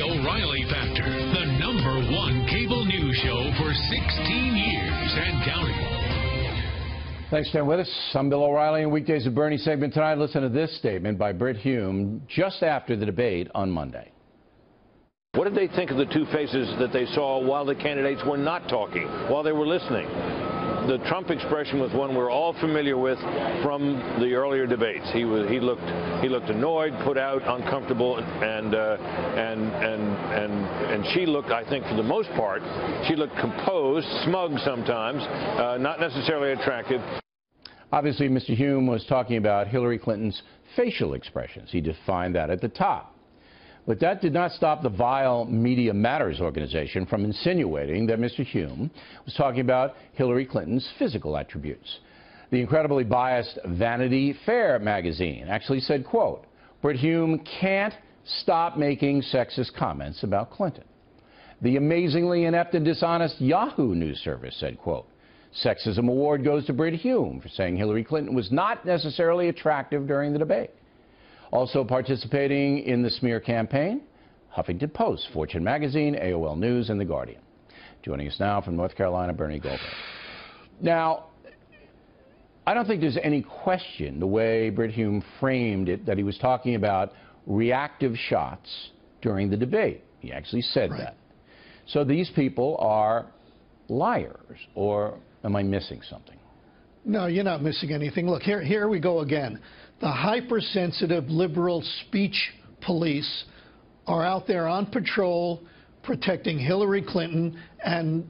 O'Reilly Factor, the #1 cable news show for 16 years and counting. Thanks for staying with us. I'm Bill O'Reilly, and Weekdays with Bernie segment tonight. Listen to this statement by Brit Hume just after the debate on Monday. What did they think of the two faces that they saw while the candidates were not talking, while they were listening? The Trump expression was one we're all familiar with from the earlier debates. He looked annoyed, put out, uncomfortable, and she looked, I think, for the most part, she looked composed, smug sometimes, not necessarily attractive. Obviously, Mr. Hume was talking about Hillary Clinton's facial expressions. He defined that at the top. But that did not stop the vile Media Matters organization from insinuating that Mr. Hume was talking about Hillary Clinton's physical attributes. The incredibly biased Vanity Fair magazine actually said, quote, Brit Hume can't stop making sexist comments about Clinton. The amazingly inept and dishonest Yahoo News Service said, quote, Sexism Award goes to Brit Hume for saying Hillary Clinton was not necessarily attractive during the debate. Also participating in the smear campaign, Huffington Post, Fortune Magazine, AOL News, and The Guardian. Joining us now from North Carolina, Bernie Goldberg. Now, I don't think there's any question the way Brit Hume framed it that he was talking about reactive shots during the debate. He actually said that. So these people are liars, or am I missing something? No, you're not missing anything. Look, here we go again. The hypersensitive liberal speech police are out there on patrol protecting Hillary Clinton and,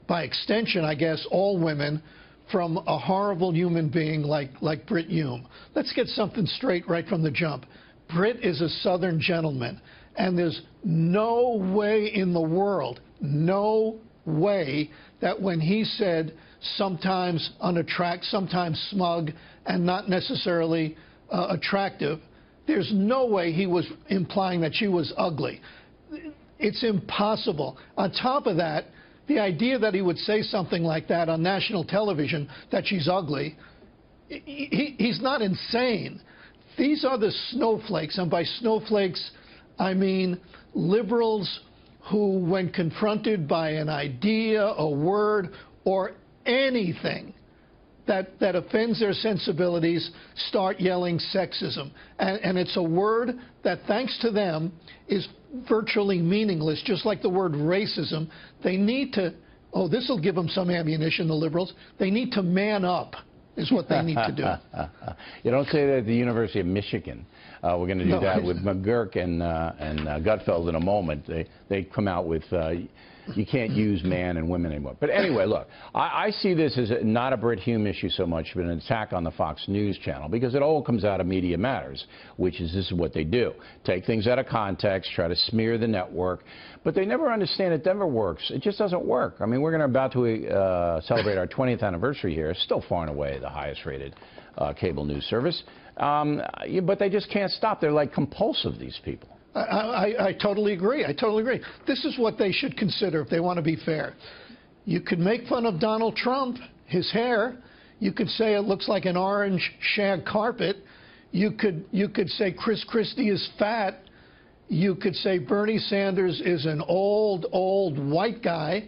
by extension, I guess, all women from a horrible human being like Brit Hume. Let's get something straight right from the jump. Brit is a Southern gentleman, and there's no way in the world, no way, that when he said sometimes unattractive, sometimes smug, and not necessarily attractive, there's no way he was implying that she was ugly. It's impossible. On top of that, the idea that he would say something like that on national television, that she's ugly, he's not insane. These are the snowflakes, and by snowflakes, I mean liberals who, when confronted by an idea, a word, or anything that offends their sensibilities, start yelling sexism. And it's a word that, thanks to them, is virtually meaningless, just like the word racism. They need to, this will give them some ammunition, the liberals. They need to man up, is what they need to do. You don't say that at the University of Michigan. We're going to do that with McGurk and Gutfeld in a moment. They come out with you can't use man and women anymore. But anyway, look, I see this as not a Brit Hume issue so much, but an attack on the Fox News channel, because it all comes out of Media Matters, which is this is what they do. Take things out of context, try to smear the network, but they never understand that Denver works. It just doesn't work. I mean, we're about to celebrate our 20th anniversary here. It's still far and away the highest rated cable news service. But they just can't stop. They're like compulsive, these people. I totally agree. I totally agree. This is what they should consider if they want to be fair. You could make fun of Donald Trump, his hair. You could say it looks like an orange shag carpet. You could say Chris Christie is fat. You could say Bernie Sanders is an old white guy.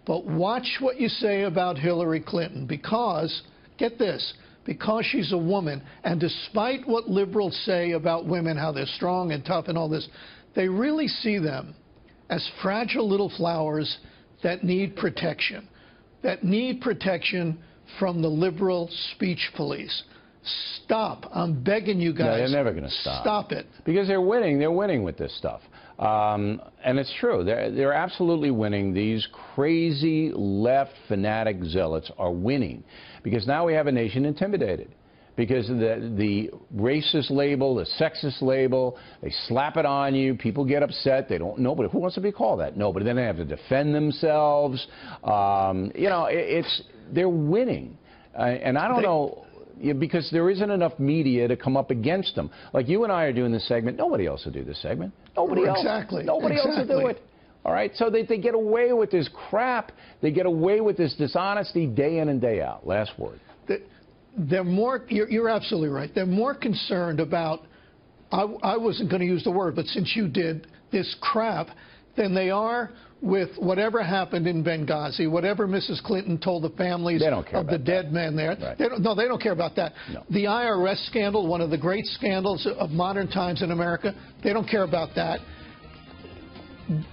But watch what you say about Hillary Clinton, because, get this, because she's a woman, and despite what liberals say about women, how they're strong and tough and all this, they really see them as fragile little flowers that need protection from the liberal speech police. Stop. I'm begging you guys. No, they're never going to stop. Stop it. Because they're winning. They're winning with this stuff. And it's true. They're absolutely winning. These crazy left fanatic zealots are winning. Because now we have a nation intimidated. Because the racist label, the sexist label, they slap it on you. People get upset. They don't. Nobody. Who wants to be called that? Nobody. Then they have to defend themselves. You know, they're winning. And I don't know. Because there isn't enough media to come up against them. Like you and I are doing this segment. Nobody else will do this segment. Nobody else. Exactly. Nobody else will do it. All right? So they get away with this crap. They get away with this dishonesty day in and day out. Last word. They're more, you're absolutely right. They're more concerned about, I wasn't going to use the word, but since you did, this crap than they are with whatever happened in Benghazi, whatever Mrs. Clinton told the families of the dead men there. Right. They don't care about that. No. The IRS scandal, one of the great scandals of modern times in America, they don't care about that.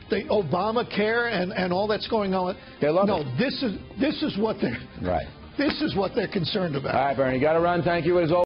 The Obamacare and all that's going on. They love no, it. this is what they're Right. This is what they're concerned about. All right, Bernie, you got to run. Thank you as always.